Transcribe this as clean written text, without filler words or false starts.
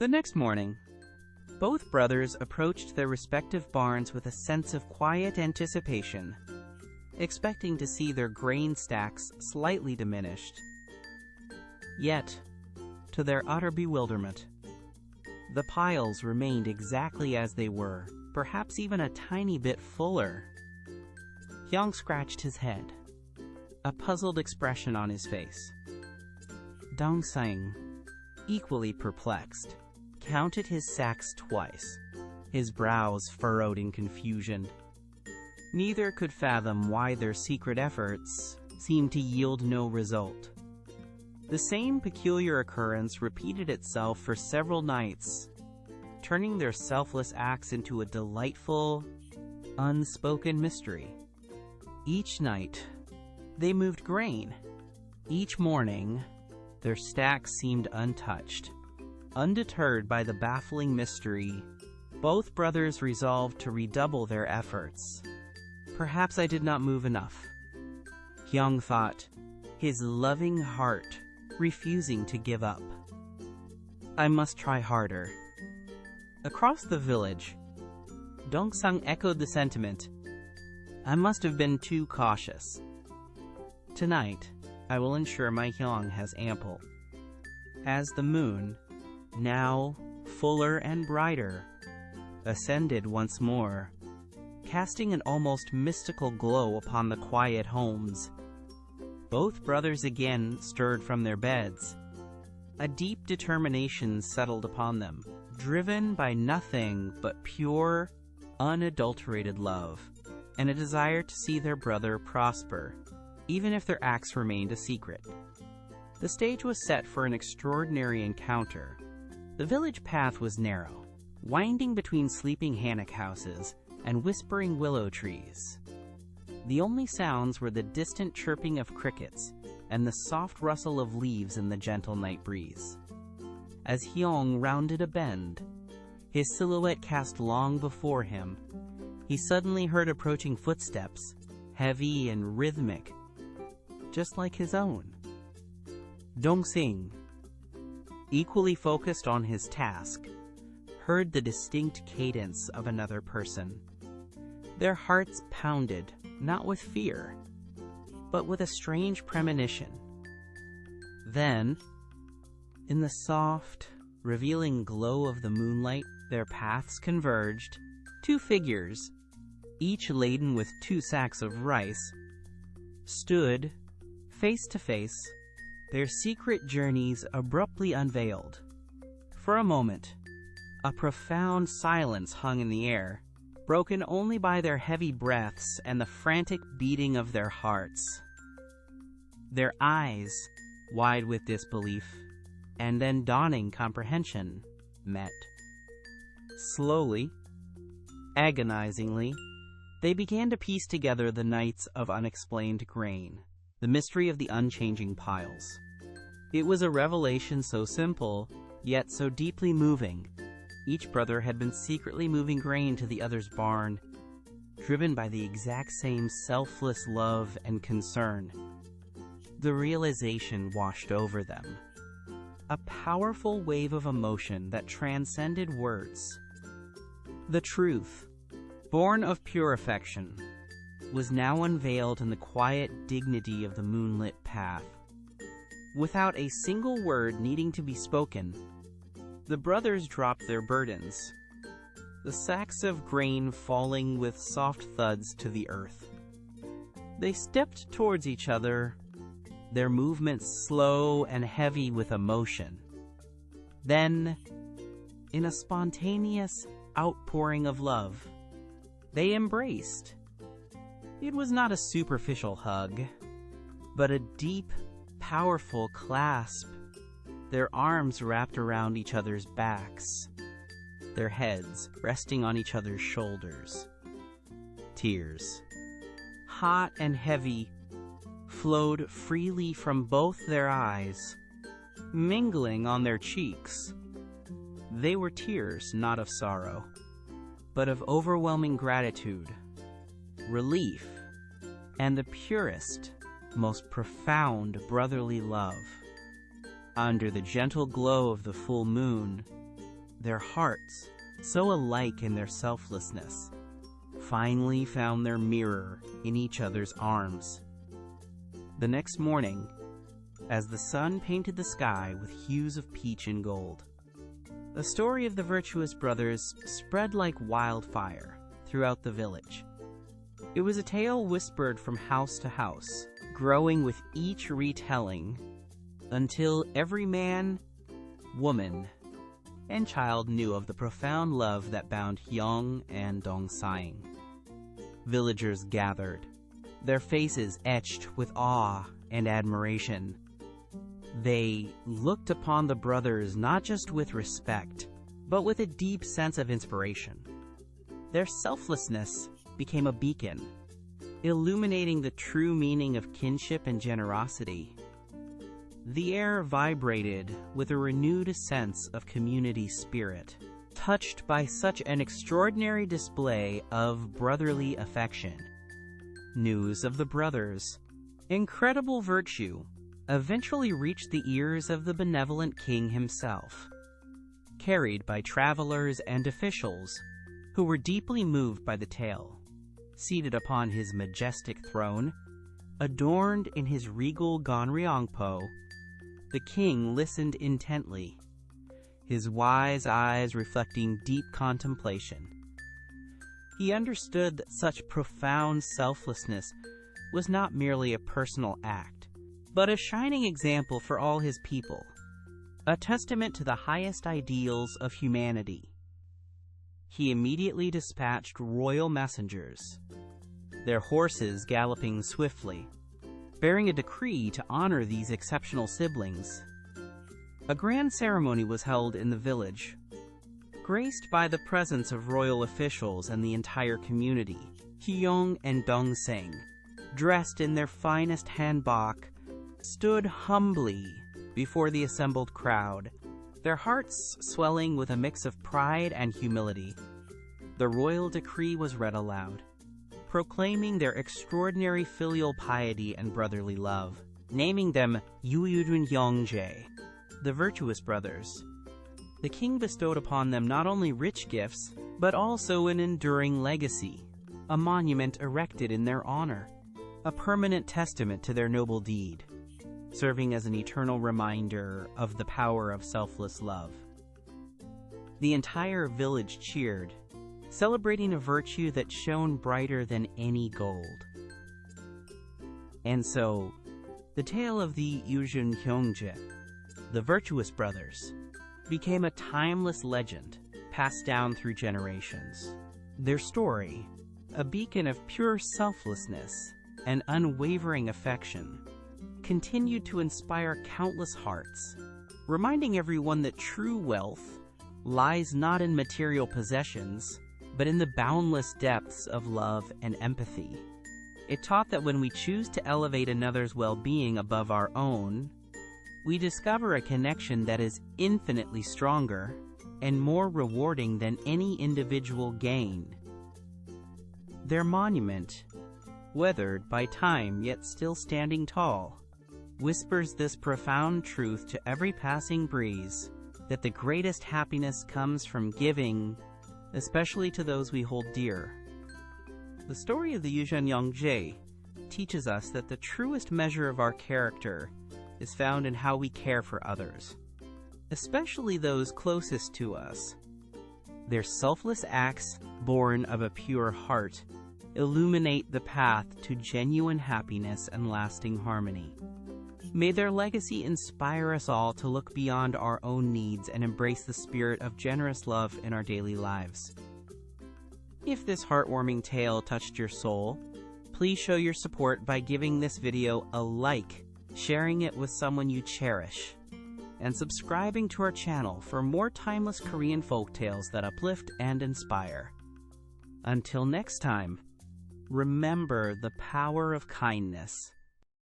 The next morning, both brothers approached their respective barns with a sense of quiet anticipation, expecting to see their grain stacks slightly diminished. Yet, to their utter bewilderment, the piles remained exactly as they were, perhaps even a tiny bit fuller. Hyung scratched his head, a puzzled expression on his face. Dong-sang, equally perplexed, counted his sacks twice, his brows furrowed in confusion. Neither could fathom why their secret efforts seemed to yield no result. The same peculiar occurrence repeated itself for several nights, turning their selfless acts into a delightful, unspoken mystery. Each night, they moved grain. Each morning, their stacks seemed untouched. Undeterred by the baffling mystery, both brothers resolved to redouble their efforts. Perhaps I did not move enough, Hyung thought, his loving heart refusing to give up. I must try harder. Across the village, Dong-sang echoed the sentiment. I must have been too cautious. Tonight, I will ensure my Hyung has ample. As the moon, now fuller and brighter, ascended once more, casting an almost mystical glow upon the quiet homes, both brothers again stirred from their beds. A deep determination settled upon them, driven by nothing but pure, unadulterated love, and a desire to see their brother prosper, even if their acts remained a secret. The stage was set for an extraordinary encounter. The village path was narrow, winding between sleeping hannock houses and whispering willow trees. The only sounds were the distant chirping of crickets and the soft rustle of leaves in the gentle night breeze. As Hyung rounded a bend, his silhouette cast long before him, he suddenly heard approaching footsteps, heavy and rhythmic, just like his own. Dong-sang, equally focused on his task, heard the distinct cadence of another person. Their hearts pounded, not with fear, but with a strange premonition. Then, in the soft, revealing glow of the moonlight, their paths converged. Two figures, each laden with 2 sacks of rice, stood face to face, their secret journeys abruptly unveiled. For a moment, a profound silence hung in the air, broken only by their heavy breaths and the frantic beating of their hearts. Their eyes, wide with disbelief, and then dawning comprehension, met. Slowly, agonizingly, they began to piece together the nights of unexplained grain, the mystery of the unchanging piles. It was a revelation so simple, yet so deeply moving. Each brother had been secretly moving grain to the other's barn, driven by the exact same selfless love and concern. The realization washed over them, a powerful wave of emotion that transcended words. The truth, born of pure affection, was now unveiled in the quiet dignity of the moonlit path. Without a single word needing to be spoken, the brothers dropped their burdens, the sacks of grain falling with soft thuds to the earth. They stepped towards each other, their movements slow and heavy with emotion. Then, in a spontaneous outpouring of love, they embraced. It was not a superficial hug, but a deep, powerful clasp, their arms wrapped around each other's backs, their heads resting on each other's shoulders. Tears, hot and heavy, flowed freely from both their eyes, mingling on their cheeks. They were tears not of sorrow, but of overwhelming gratitude, relief, and the purest, most profound brotherly love. Under the gentle glow of the full moon, their hearts, so alike in their selflessness, finally found their mirror in each other's arms. The next morning, as the sun painted the sky with hues of peach and gold, the story of the Virtuous Brothers spread like wildfire throughout the village. It was a tale whispered from house to house, growing with each retelling, until every man, woman, and child knew of the profound love that bound Hyung and Dong-sang. Villagers gathered, their faces etched with awe and admiration. They looked upon the brothers not just with respect, but with a deep sense of inspiration. Their selflessness became a beacon, illuminating the true meaning of kinship and generosity. The air vibrated with a renewed sense of community spirit, touched by such an extraordinary display of brotherly affection. News of the brothers' incredible virtue eventually reached the ears of the benevolent king himself, carried by travelers and officials who were deeply moved by the tale. Seated upon his majestic throne, adorned in his regal Ganryongpo, the king listened intently, his wise eyes reflecting deep contemplation. He understood that such profound selflessness was not merely a personal act, but a shining example for all his people, a testament to the highest ideals of humanity. He immediately dispatched royal messengers, their horses galloping swiftly, bearing a decree to honor these exceptional siblings. A grand ceremony was held in the village, graced by the presence of royal officials and the entire community. Hyung and Dong-sang, dressed in their finest hanbok, stood humbly before the assembled crowd, their hearts swelling with a mix of pride and humility. The royal decree was read aloud, proclaiming their extraordinary filial piety and brotherly love, naming them Yuyurun Yongjae, the Virtuous Brothers. The king bestowed upon them not only rich gifts, but also an enduring legacy, a monument erected in their honor, a permanent testament to their noble deed, serving as an eternal reminder of the power of selfless love. The entire village cheered, celebrating a virtue that shone brighter than any gold. And so, the tale of the Yujun Hyungjae, the Virtuous Brothers, became a timeless legend passed down through generations. Their story, a beacon of pure selflessness and unwavering affection, continued to inspire countless hearts, reminding everyone that true wealth lies not in material possessions, but in the boundless depths of love and empathy. It taught that when we choose to elevate another's well-being above our own, we discover a connection that is infinitely stronger and more rewarding than any individual gain. Their monument, weathered by time yet still standing tall, whispers this profound truth to every passing breeze, that the greatest happiness comes from giving, especially to those we hold dear. The story of the Yuzhen Yongjae teaches us that the truest measure of our character is found in how we care for others, especially those closest to us. Their selfless acts, born of a pure heart, illuminate the path to genuine happiness and lasting harmony. May their legacy inspire us all to look beyond our own needs and embrace the spirit of generous love in our daily lives. If this heartwarming tale touched your soul, please show your support by giving this video a like, sharing it with someone you cherish, and subscribing to our channel for more timeless Korean folktales that uplift and inspire. Until next time, remember the power of kindness.